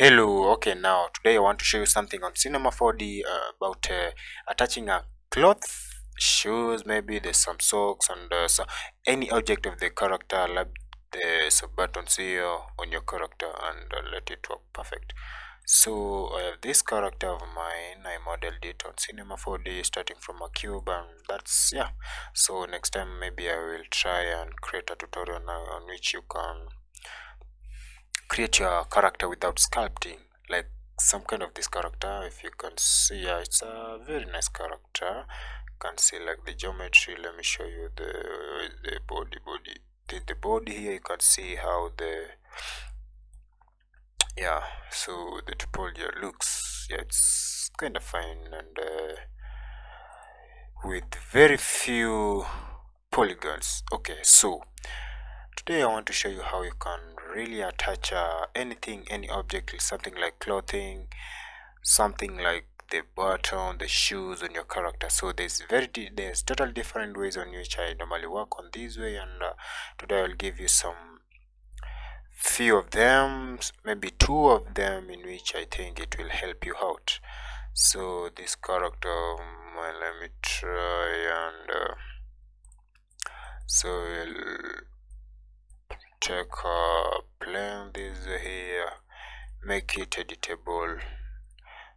Hello, okay, now today I want to show you something on Cinema 4D about attaching a cloth, shoes, maybe there's some socks and so any object of the character, like the sub buttons here on your character and let it work perfect. So I have this character of mine, I modeled it on Cinema 4D starting from a cube and that's, yeah. So next time maybe I will try and create a tutorial now on which you can create your character without sculpting, like some kind of this character. If you can see, yeah, it's a very nice character. You can see like the geometry. Let me show you the body the body here. You can see how the, yeah, so the topology looks, yeah, it's kind of fine and with very few polygons. Okay, so today I want to show you how you can really attach anything, any object, something like clothing, something like the button, the shoes on your character. So there's total different ways on which I normally work on this way, and today I'll give you some few of them, maybe two of them, in which I think it will help you out. So this character, well, let me try and so we'll take plane this here, make it editable.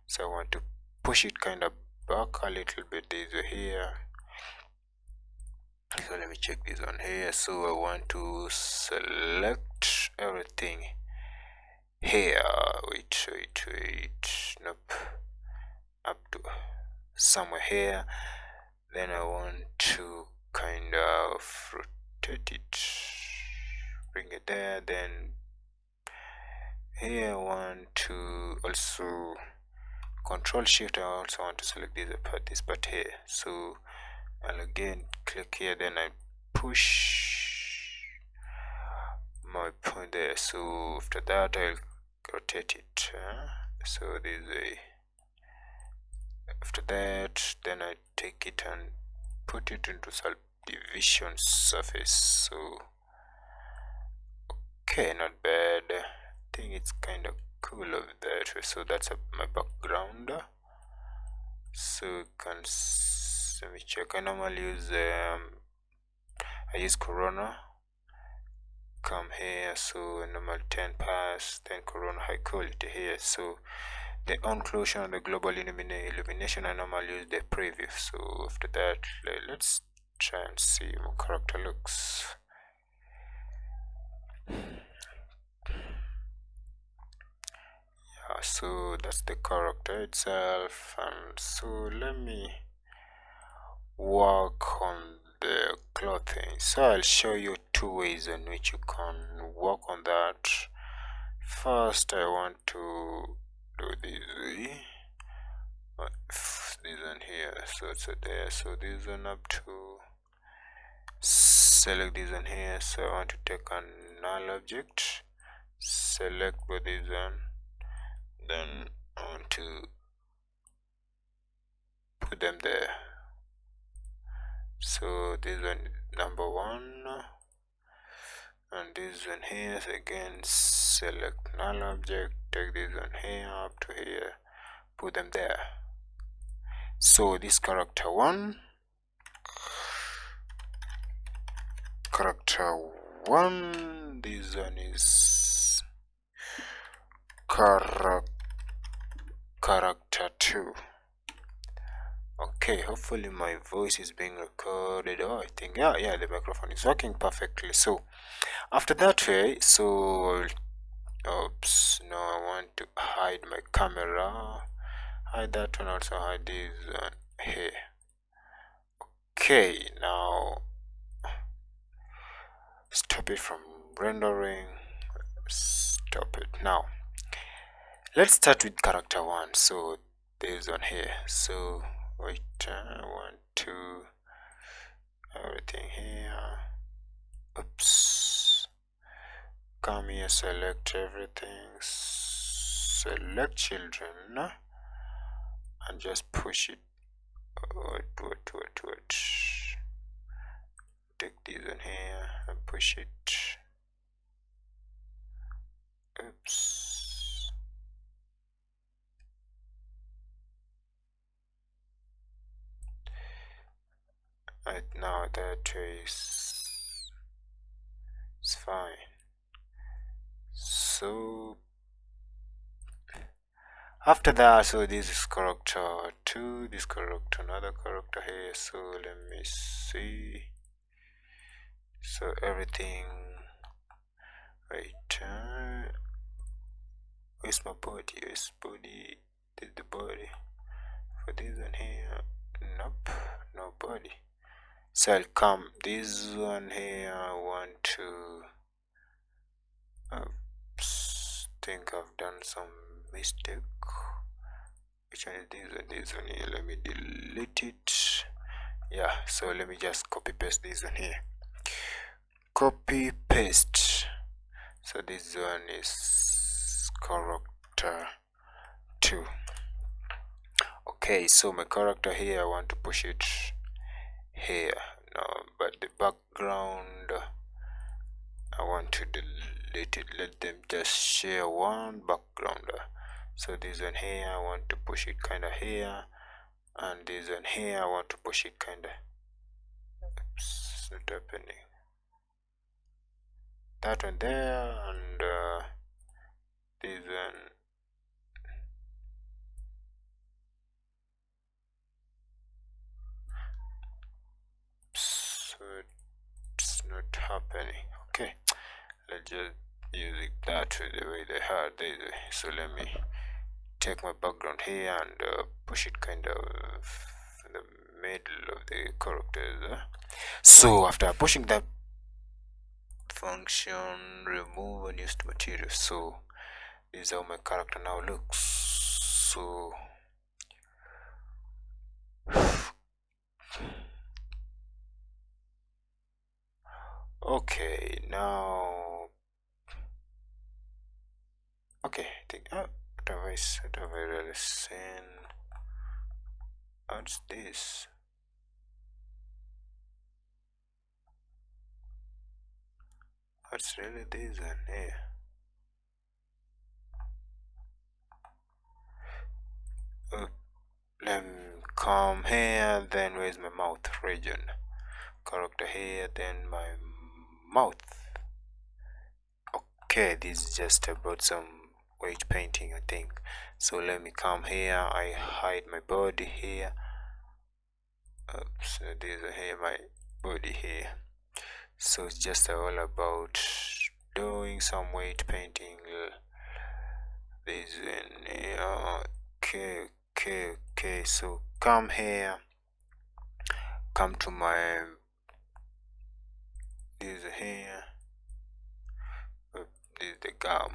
So I want to push it kind of back a little bit this here. So let me check this on here. So I want to select everything here. Wait, nope, up to somewhere here. Then I want to kind of rotate it, bring it there. Then here I want to also Control Shift. I also want to select this part here. So I'll again click here, then I push my point there. So after that I'll rotate it. So this way. After that, then I take it and put it into subdivision surface. So okay, not bad. I think it's kind of cool of that. So that's my background. So you can let me check. I normally use I use Corona. Come here, so normal 10 pass, then Corona high quality here. So the on closure and the global illumination, I normally use the preview. So after that, let's try and see how my character looks. Yeah, so that's the character itself, and so let me work on the clothing. So I'll show you two ways in which you can work on that. First, I want to do this one here, so it's there. So this one up to select this one here. So I want to take a null object, select with this one, then I want to put them there. So this one number one, and this one here. So again, select null object, take this one here up to here, put them there. So this character one, this one is character 2. Okay, hopefully my voice is being recorded. Oh, I think, yeah, the microphone is working perfectly. So after that way, so oops, no, I want to hide my camera, hide that one, also hide this one here. Okay, now stop it from rendering, stop it. Now let's start with character 1. So there's one here. So wait, I want to everything here. Oops, come here, select everything, select children, and just push it. Wait. Take this one here and push it. Oops. now that is it's fine. So after that, so this is character 2, this character, another character here. So let me see. So everything, right, where's my body? Where's body? Did the body for this one here? Nope, no body. So I'll come this one here. I want to think I've done some mistake. Which one is this one? This one here. Let me delete it. Yeah, so let me just copy paste this one here. Copy paste. So this one is character 2. Okay, so my character here, I want to push it here. No, but the background, I want to delete it. Let them just share one background. So this one here, I want to push it kinda here, and this one here, I want to push it kinda. It's not happening. That one there, and this one. So it's not happening. Okay, let's just use it that way, the way they had. So let me take my background here and push it kind of in the middle of the characters. So after pushing that function, remove unused material. So this is how my character now looks. So okay, now okay, I think what have I really seen? What's this? What's really this one here? Let me come here, then where's my mouth region? Character here, then my mouth. Okay, this is just about some weight painting, I think. So let me come here, I hide my body here. So this is here, my body here. So it's just all about doing some weight painting. This one here. Okay, so come here, come to my this here, this is the gum.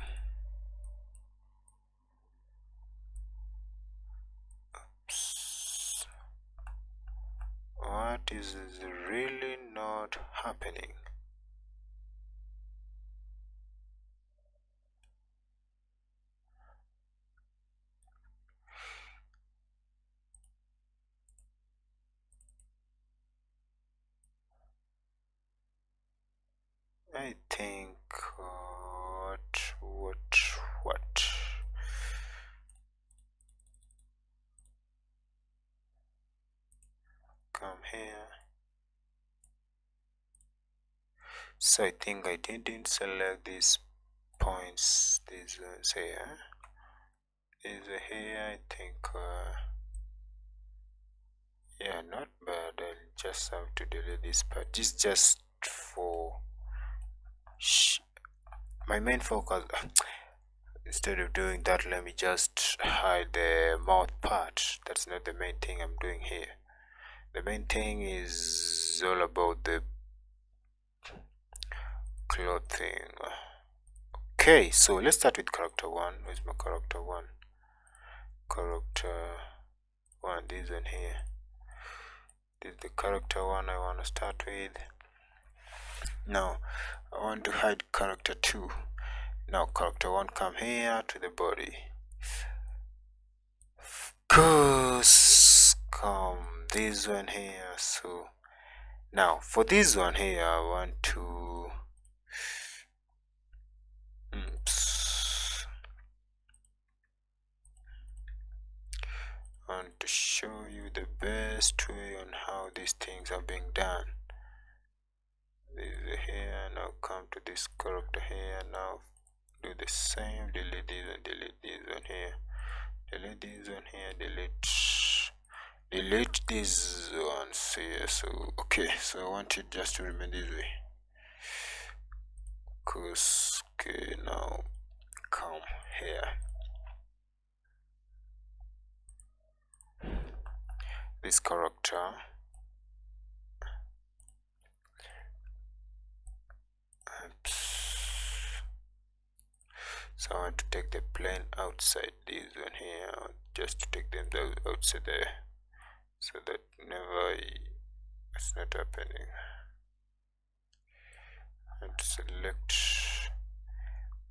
What is really not happening? I think what? Come here. So I think I didn't select these points. These here. These here. I think. Yeah, not bad. I'll just have to delete this part. This is just for my main focus. Instead of doing that, let me just hide the mouth part. That's not the main thing I'm doing here. The main thing is all about the clothing. Okay, so let's start with character 1. Where's my character 1? Character 1, this one here. This is the character 1 I want to start with. Now, I want to hide character 2. Now, character 1, come here to the body. Come this one here. So now for this one here, I want to show you the best way on how these things are being done. this is here. Now come to this character here. Now do the same. Delete this and delete this one here. Delete this one here. Delete these ones here. So okay, so I want it just to remain this way. Cause okay, now come here. This character. Oops. So I want to take the plane outside this one here, just to take them outside there, so that never it's not happening. And select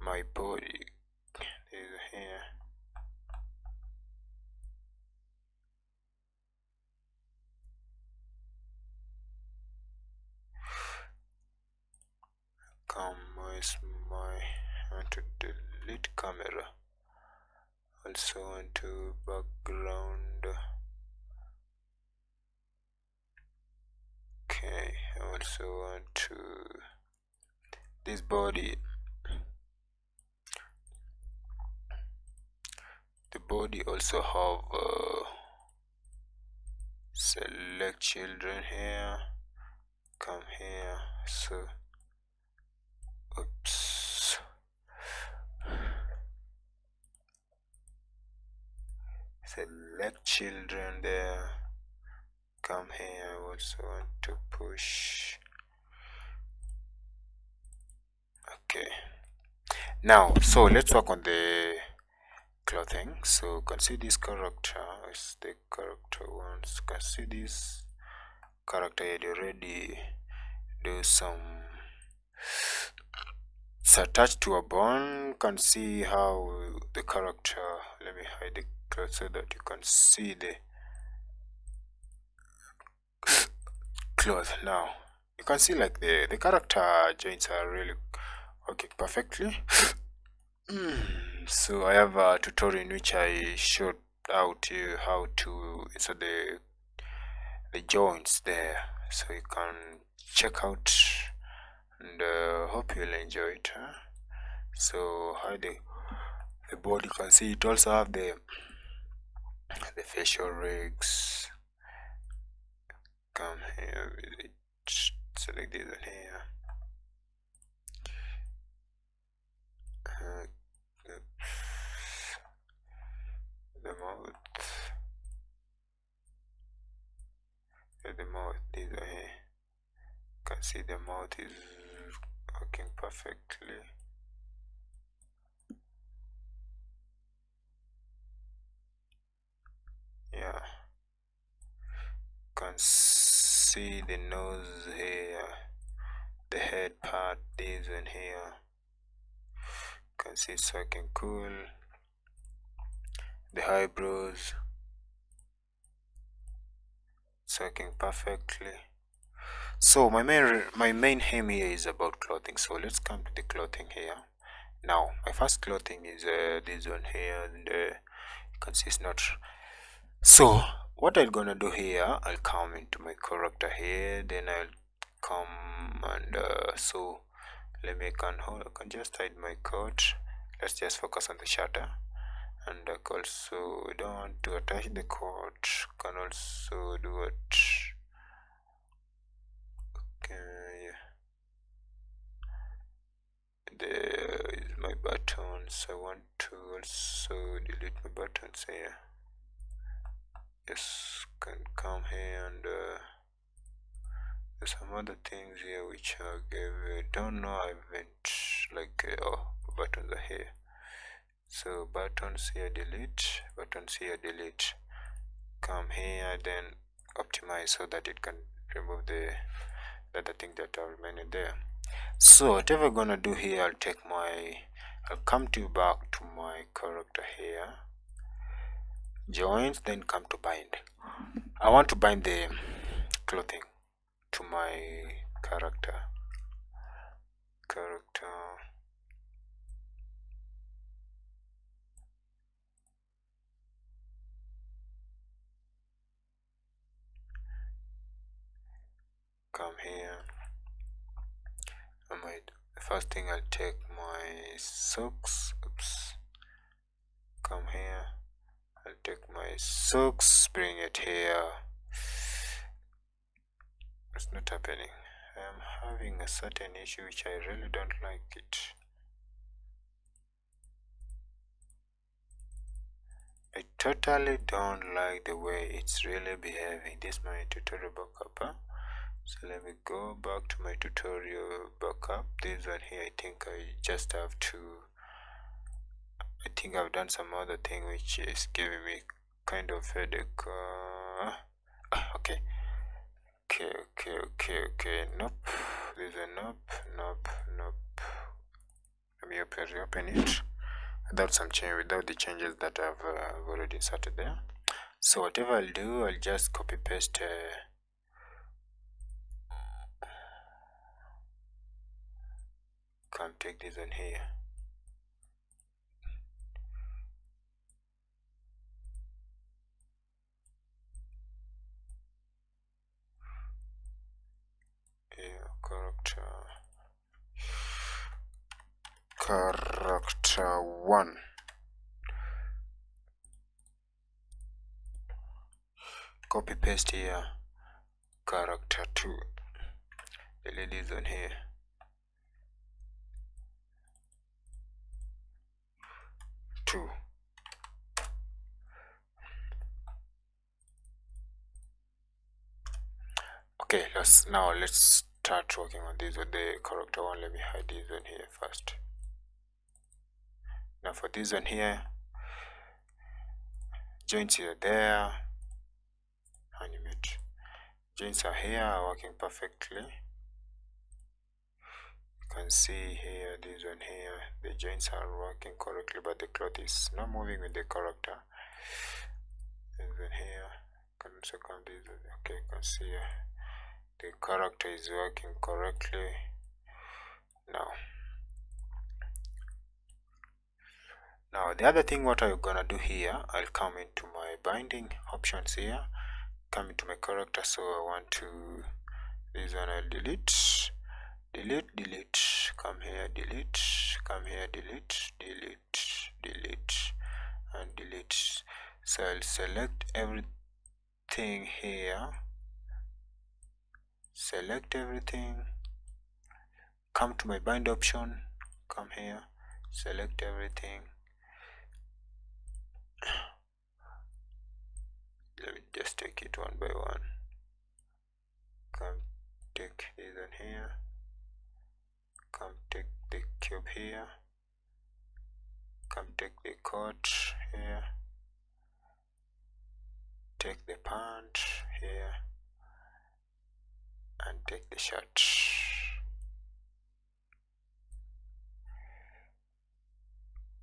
my body. This here. Come, where's my? I want to delete camera. Also want to background. Okay, I also want to this body. The body also have select children here. Come here. So oops. Select children there. Come here. I also want to push. Okay. Now, so let's work on the clothing. So you can see this character is the character ones. You can see this character had already do some. It's attached to a bone. You can see how the character. Let me hide the cloth so that you can see the cloth. Now you can see like the character joints are really working perfectly. So I have a tutorial in which I showed out how to insert the joints there, so you can check out, and hope you'll enjoy it. So how the body, you can see it also have the facial rigs. Come here with it, select this one here. The mouth, this one here. You can see the mouth is working perfectly. Yeah, you can see the nose here, the head part, this one here. You can see it's working cool. The eyebrows, it's working perfectly. So my main aim here is about clothing. So let's come to the clothing here. Now my first clothing is this one here, and you can see it's not. So what I'm gonna do here, I'll come into my character here, then I'll come and so let me I can just hide my coat. Let's just focus on the shutter, and also we don't want to attach the coat. Can also do it. Okay, there is my buttons. I want to also delete my buttons here. Yes, can come here, and there's some other things here which I gave. Don't know. I haven't like buttons are here. So buttons here, delete. Buttons here, delete. Come here, then optimize so that it can remove the other thing that are remaining there. So whatever I'm gonna do here, I'll come back to my character here, joins, then come to bind. I want to bind the clothing to my character. Come here. The first thing I'll take my socks. Oops. Come here. I'll take my socks, bring it here. It's not happening. I'm having a certain issue which I really don't like it. I totally don't like the way it's really behaving. This is my tutorial backup, huh? So let me go back to my tutorial backup. This one here, I think I just have to, I think I've done some other thing which is giving me kind of headache. Okay. Okay. Nope. This is a nope. Let me reopen it without some change, without the changes that I've already inserted there. So whatever I'll do, I'll just copy paste. Come take this one here. Yeah, character 1. Copy paste here. Character 2. Delete this one here. 2. Okay, let's start working on this with the character 1. Let me hide this one here first. Now for this one here, joints here, there, animate. Joints are here, working perfectly. You can see here, this one here, the joints are working correctly, but the cloth is not moving with the character. This one here, you can also come this one. Okay, you can see the character is working correctly. Now the other thing what I'm gonna do here, I'll come into my binding options here, come into my character. So I want to, this one I'll delete, come here, delete, come here, delete, and delete. So I'll select everything here, select everything, come to my bind option, come here, select everything. Let me just take it one by one. Come take this one here, come take the cube here, come take the coat here, take the pant here, and take the shirt.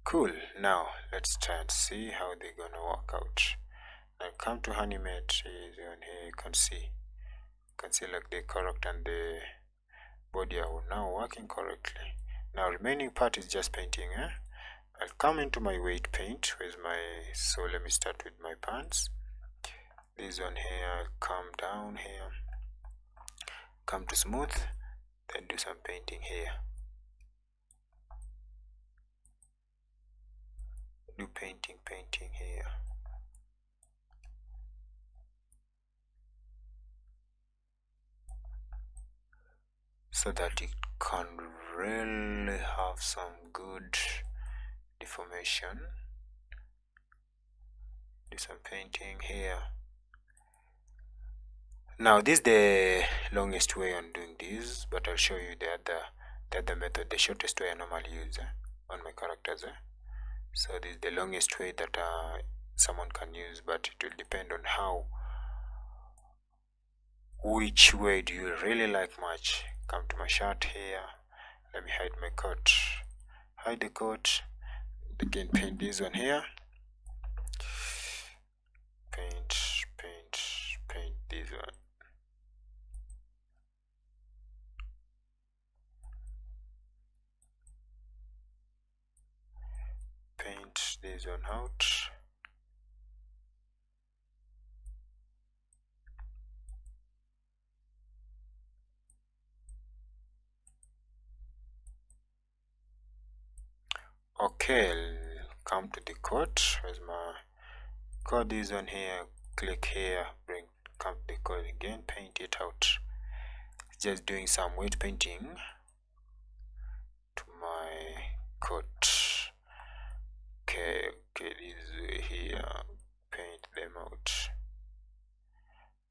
Cool. Now let's try and see how they're gonna work out. Now come to animate is on here. You can see like the character and the body are now working correctly. Now remaining part is just painting. I'll come into my weight paint with my, so let me start with my pants. This one here, I'll come down here, come to smooth, then do some painting here. Do painting here. So that it can really have some good deformation. Do some painting here. Now this is the longest way on doing this, but I'll show you the other method, the shortest way I normally use on my characters. So this is the longest way that someone can use, but it will depend on which way do you really like much. Come to my shirt here, let me hide my coat, hide the coat, again paint this one here, paint this one, paint this one out. Okay, come to the code. Where's my code? This one here. Click here, come to the code again, paint it out. Just doing some weight painting to my code. Okay, this here, paint them out.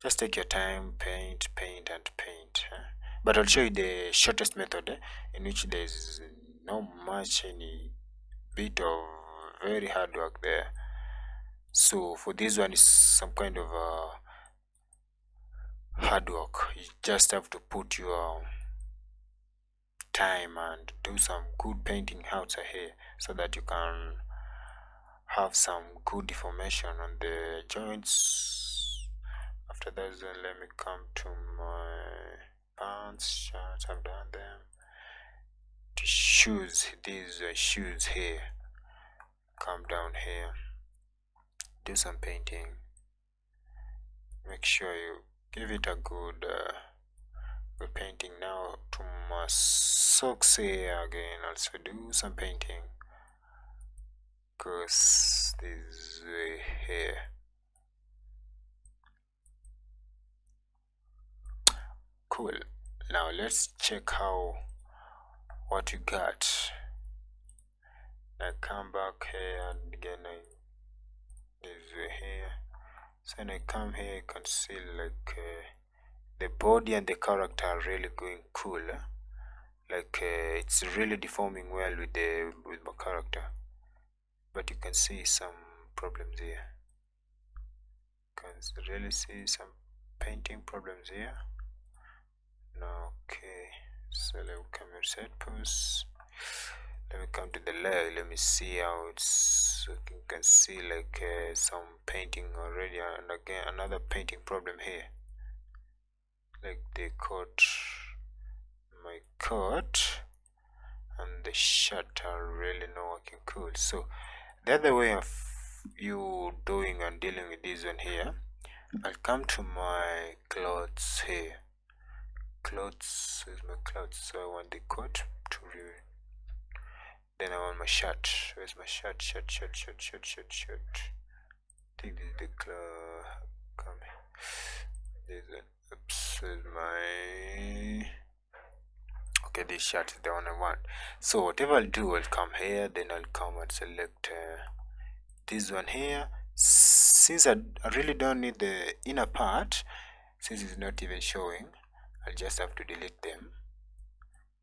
Just take your time, paint and paint. But I'll show you the shortest method in which there's not much any bit of very hard work there. So for this one is some kind of hard work. You just have to put your time and do some good painting outside here so that you can have some good deformation on the joints. After that, then let me come to my pants, shirts. I've done them. The shoes, these shoes here. Come down here, do some painting. Make sure you give it a good painting. Now to my socks here again, also do some painting, because this way here. Cool. Now let's check what you got. I come back here and again this way here. So when I come here, you can see like the body and the character are really going cool. Like it's really deforming well with my character, but you can see some problems here. You can really see some painting problems here. Now, okay, so let me come and set pose. Let me come to the layer. Let me see how it's. You can see like some painting already, and again another painting problem here. Like the coat, my coat, and the shirt are really not working cool. So the other way of you doing and dealing with this one here, I'll come to my clothes here. Clothes is my clothes, so I want the coat to read. Then I want my shirt. Where's my shirt? Shirt. I think this is the cloth. Come here. This one. Oops, is my. Okay, this shirt is the one I want. So whatever I'll do, I'll come here. Then I'll come and select this one here. Since I really don't need the inner part, since it's not even showing, I'll just have to delete them.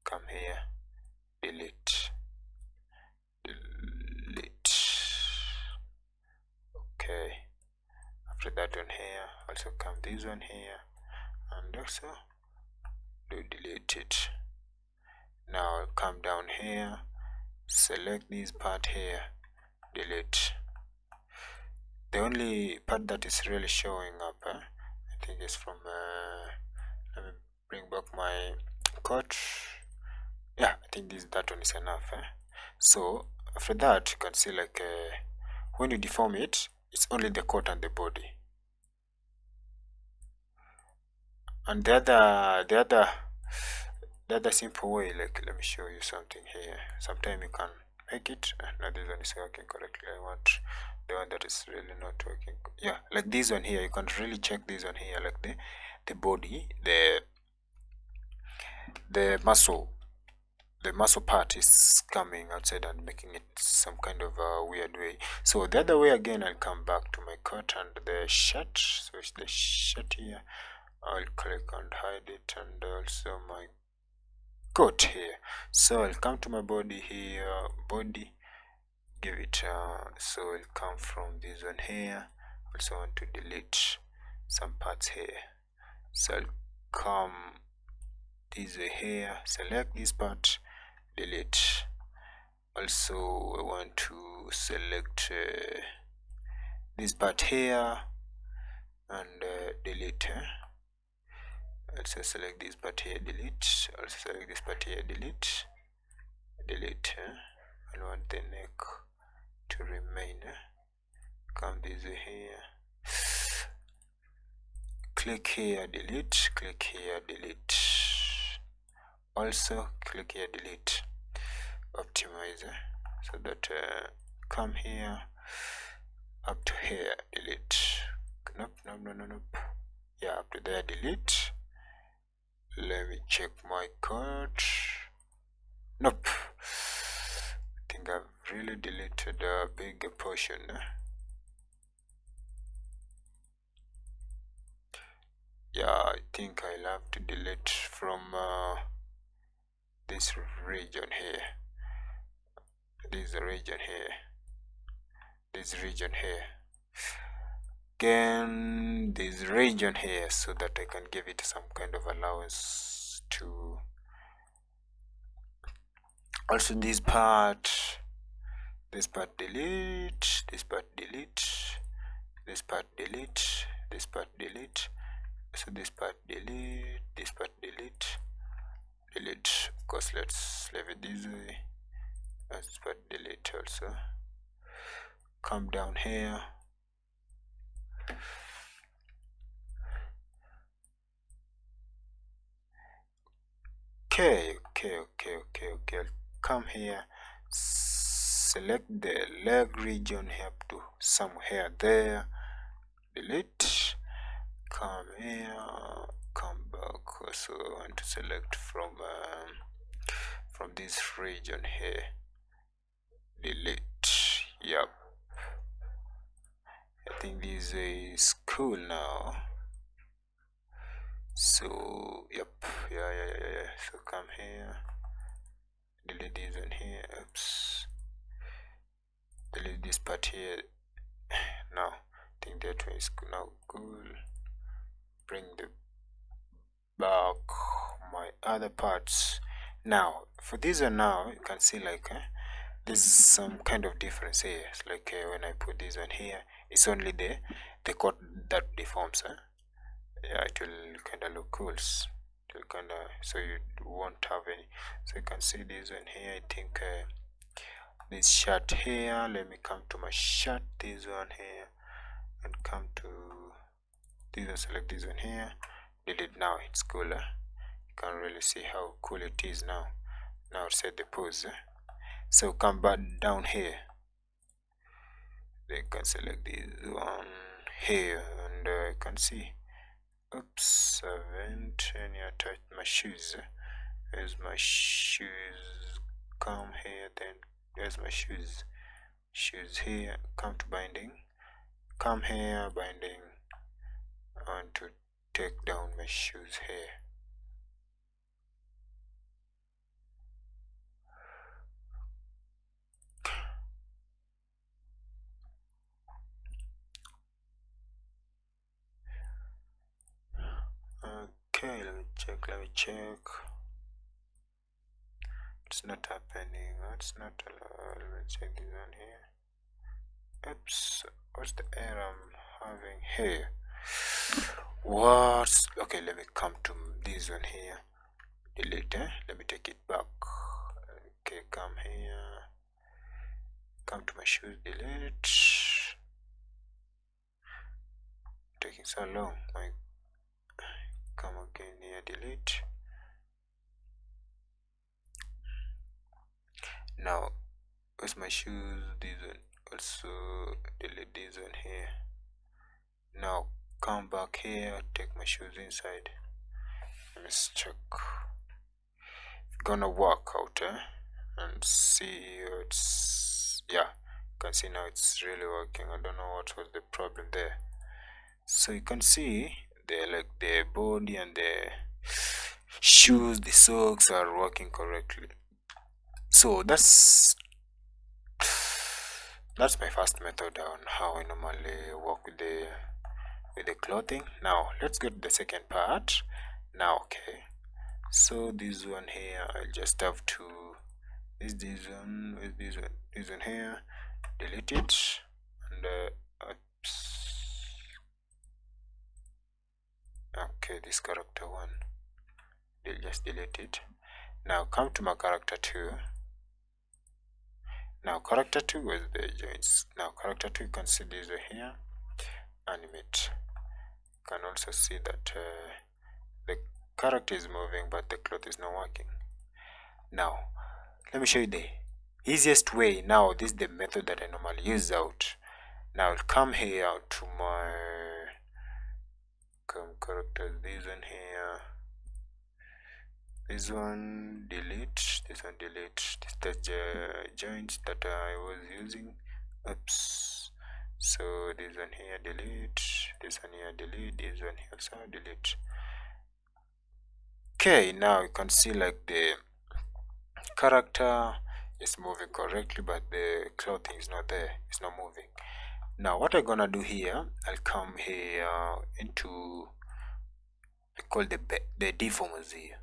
Come here, delete. Okay, after that one here, also come this one here and also do delete it. Now I'll come down here, select this part here, delete. The only part that is really showing up I think is from let me bring back my coat. Yeah, I think that one is enough. So after that, you can see like when you deform it, it's only the coat and the body. And the other simple way, like let me show you something here. Sometimes you can make it. Now this one is working correctly. I want the one that is really not working. Yeah, like this one here. You can really check this one here, like the body, the muscle. The muscle part is coming outside and making it some kind of a weird way. So the other way again, I'll come back to my coat and the shirt. So it's the shirt here. I'll click and hide it, and also my coat here. So I'll come to my body here, body, give it so I'll come from this one here. Also want to delete some parts here. So I'll come this way here, select this part, delete. Also I want to select this part here and delete. Also select this part here, delete. Also select this part here, delete. I want the neck to remain. Come this way here, click here, delete, click here, delete. Also click here, delete. Optimize. so that come here up to here, delete. Nope, nope. Yeah, up to there, delete. Let me check my code. Nope. I think I've really deleted a big portion. Yeah, I think I'll have to delete from this region here, this region here, this region here, again this region here, so that I can give it some kind of allowance to also this part delete, this part delete, this part delete, this part delete, so this part delete, this part delete, delete. Of course, let's leave it this way. This part delete also. Come down here. Okay. I'll come here, select the leg region here to somewhere there, delete, come here, come back. Also I want to select from this region here, delete. Yep, I think this is cool now. So yep, yeah. So come here, delete this one here. Oops, delete this part here. Now I think that one is now cool. Bring the back my other parts. Now for this one, now you can see like there's some kind of difference here. It's like when I put this one here, it's only the code that deforms. Yeah, it will kind of look cool. It will kind of, so you won't have any. So you can see this one here. I think this shirt here. Let me come to my shirt. This one here, and come to this one. Select this one here. Delete. Now it's cooler. You can really see how cool it is now. Now set the pose. So come back down here. They can select this one here, and you can see. Oops, I haven't any attached my shoes. There's my shoes. Come here, then there's my shoes. Shoes here. Come to binding. Come here, binding. I want to take down my shoes here. Okay, let me check. It's not happening. It's not allowed. Let me check this one here. Oops, what's the error I'm having here? What? Okay, let me come to this one here. Delete. Let me take it back. Okay, come here. Come to my shoes. Delete. Taking so long. Come again here. Delete. Now, where's my shoes? This one. Also delete this one here. Now come back here. Take my shoes inside. Let's check. Gonna work out, and see it's, yeah, you can see now it's really working. I don't know what was the problem there. So you can see the body and the shoes, the socks are working correctly. So that's my first method on how I normally work with the clothing. Now let's go to the second part. Now okay, so this one here, I'll just have to this one with this one here, delete it, and oops. Okay, this character one, they'll just delete it. Now come to my character 2. Now character 2 with the joints. Now character 2, you can see this here, animate. You can also see that the character is moving but the cloth is not working. Now let me show you easiest way. Now this is the method that I normally use out. Now I'll come here to my characters, this one here, this one delete, this one delete, this the joints that I was using. Oops. So this one here delete, this one here delete, this one here also delete. Okay, now you can see like the character is moving correctly, but the clothing is not there, it's not moving. Now what I'm gonna do here, I'll come here into, I call the deformers here.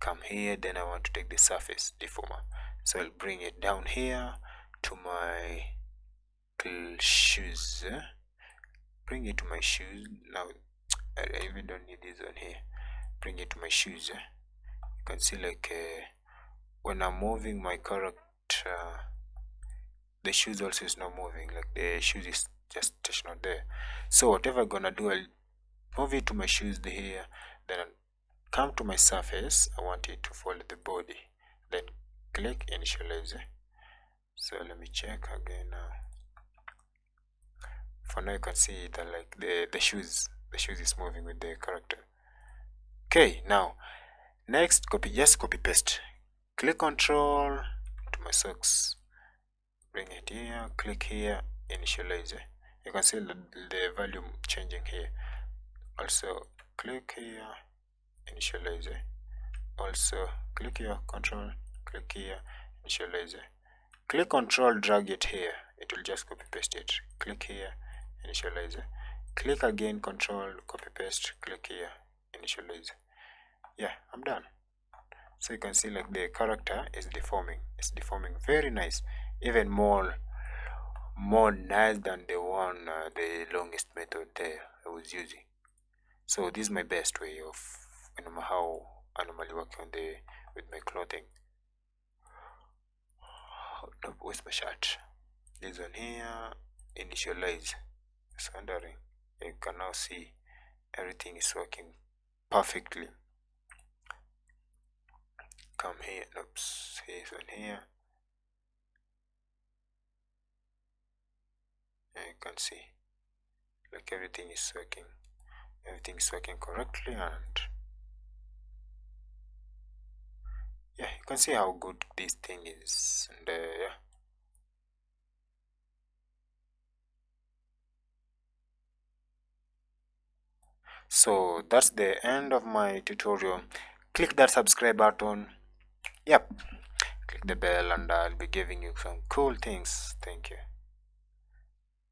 Come here, then I want to take the surface deformer, so I'll bring it down here to my shoes. Bring it to my shoes. Now I even don't need this one here. Bring it to my shoes. You can see like when I'm moving my character, the shoes also is not moving, like the shoes is just stationary there. So whatever I'm gonna do, I'll move it to my shoes here, then I'll come to my surface. I want it to follow the body, then click initialize. So let me check again now. For now you can see that like the shoes is moving with the character. Okay, now next, just copy paste, click control to my socks, bring it here, click here, initialize. You can see the value changing here. Also click here, initialize. Also click here, control, click here, initialize. Click control, drag it here, it will just copy paste it. Click here, initialize. Click again, control, copy paste, click here, initialize. Yeah, I'm done. So you can see like the character is deforming. It's deforming very nice, even more nice than the one the longest method there I was using. So this is my best way of how I normally work on with my clothing. Oh, where's my shirt? This one here, initialize. It's wondering. You can now see everything is working perfectly. Come here, oops, here's one here. And you can see like everything is working correctly, and yeah, you can see how good this thing is. And yeah, so that's the end of my tutorial. Click that subscribe button. Yep, click the bell, and I'll be giving you some cool things. Thank you.